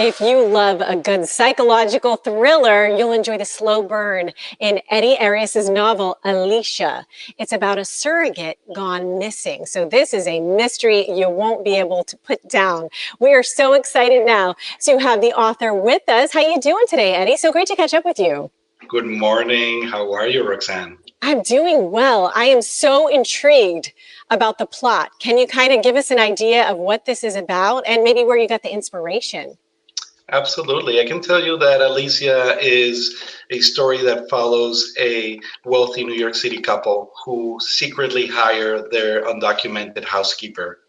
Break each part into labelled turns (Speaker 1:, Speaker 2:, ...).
Speaker 1: If you love a good psychological thriller, you'll enjoy the slow burn in Eddy Arias' novel, Alicia. It's about a surrogate gone missing. So this is a mystery you won't be able to put down. We are so excited now to have the author with us. How you doing today, Eddy? So great to catch up with you.
Speaker 2: Good morning. How are you, Roxanne?
Speaker 1: I'm doing well. I am so intrigued about the plot. Can you kind of give us an idea of what this is about and maybe where you got the inspiration?
Speaker 2: Absolutely. I can tell you that Alicia is a story that follows a wealthy New York City couple who secretly hire their undocumented housekeeper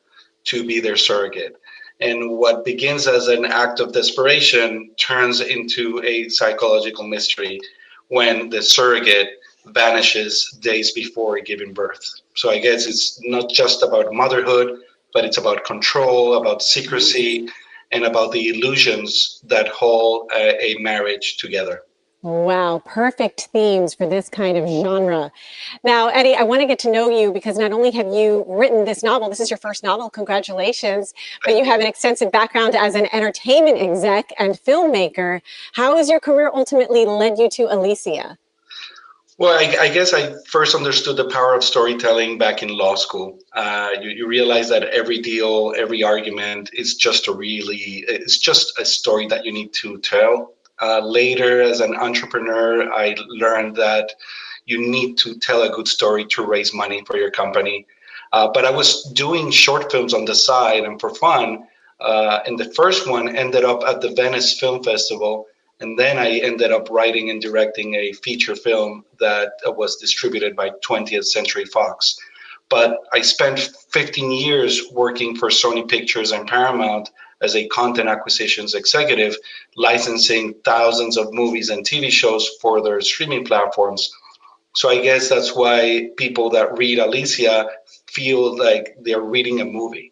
Speaker 2: to be their surrogate. And what begins as an act of desperation turns into a psychological mystery when the surrogate vanishes days before giving birth. So I guess it's not just about motherhood, but it's about control, about secrecy, and about the illusions that hold a marriage together.
Speaker 1: Wow, perfect themes for this kind of genre. Now, Eddy, I want to get to know you because not only have you written this novel, this is your first novel, congratulations, but you have an extensive background as an entertainment exec and filmmaker. How has your career ultimately led you to Alicia?
Speaker 2: Well, I guess I first understood the power of storytelling back in law school. You realize that every deal, every argument is it's just a story that you need to tell. Later, as an entrepreneur, I learned that you need to tell a good story to raise money for your company. But I was doing short films on the side and for fun. And the first one ended up at the Venice Film Festival. And then I ended up writing and directing a feature film that was distributed by 20th Century Fox. But I spent 15 years working for Sony Pictures and Paramount as a content acquisitions executive, licensing thousands of movies and TV shows for their streaming platforms. So I guess that's why people that read Alicia feel like they're reading a movie.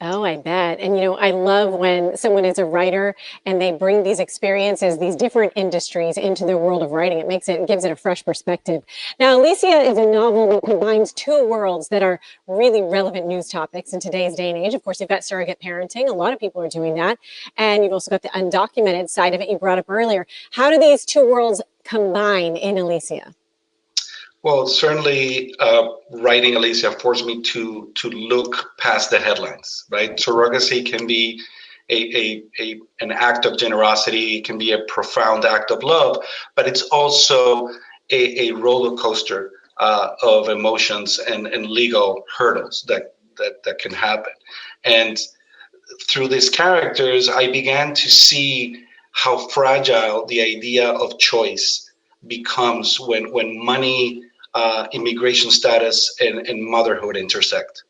Speaker 1: Oh, I bet. And I love when someone is a writer and they bring these experiences, these different industries into their world of writing. It gives it a fresh perspective. Now, Alicia is a novel that combines two worlds that are really relevant news topics in today's day and age. Of course, you've got surrogate parenting. A lot of people are doing that. And you've also got the undocumented side of it you brought up earlier. How do these two worlds combine in Alicia?
Speaker 2: Well, certainly, writing Alicia forced me to look past the headlines, right? Surrogacy can be an act of generosity, it can be a profound act of love, but it's also a roller coaster of emotions and legal hurdles that can happen. And through these characters, I began to see how fragile the idea of choice becomes when money, immigration status, and motherhood intersect.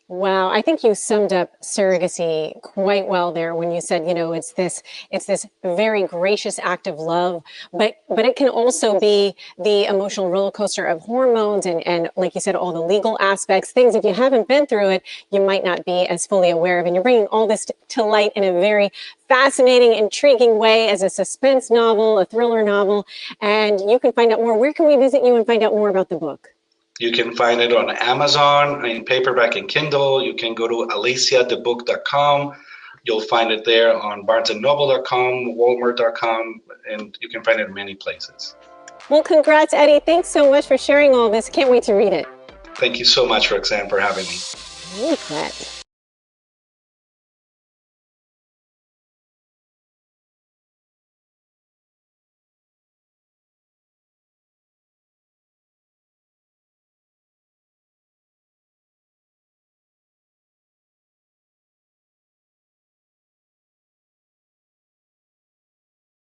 Speaker 1: Wow, I think you summed up surrogacy quite well there when you said, it's this very gracious act of love, but it can also be the emotional roller coaster of hormones and like you said, all the legal aspects, things if you haven't been through it, you might not be as fully aware of. And you're bringing all this to light in a very fascinating, intriguing way as a suspense novel, a thriller novel, and you can find out more. Where can we visit you and find out more about the book?
Speaker 2: You can find it on Amazon in paperback and Kindle. You can go to aliciathebook.com. You'll find it there on barnesandnoble.com, walmart.com, and you can find it in many places.
Speaker 1: Well, congrats, Eddy. Thanks so much for sharing all this. Can't wait to read it.
Speaker 2: Thank you so much, Roxanne, for having me.
Speaker 1: Congrats.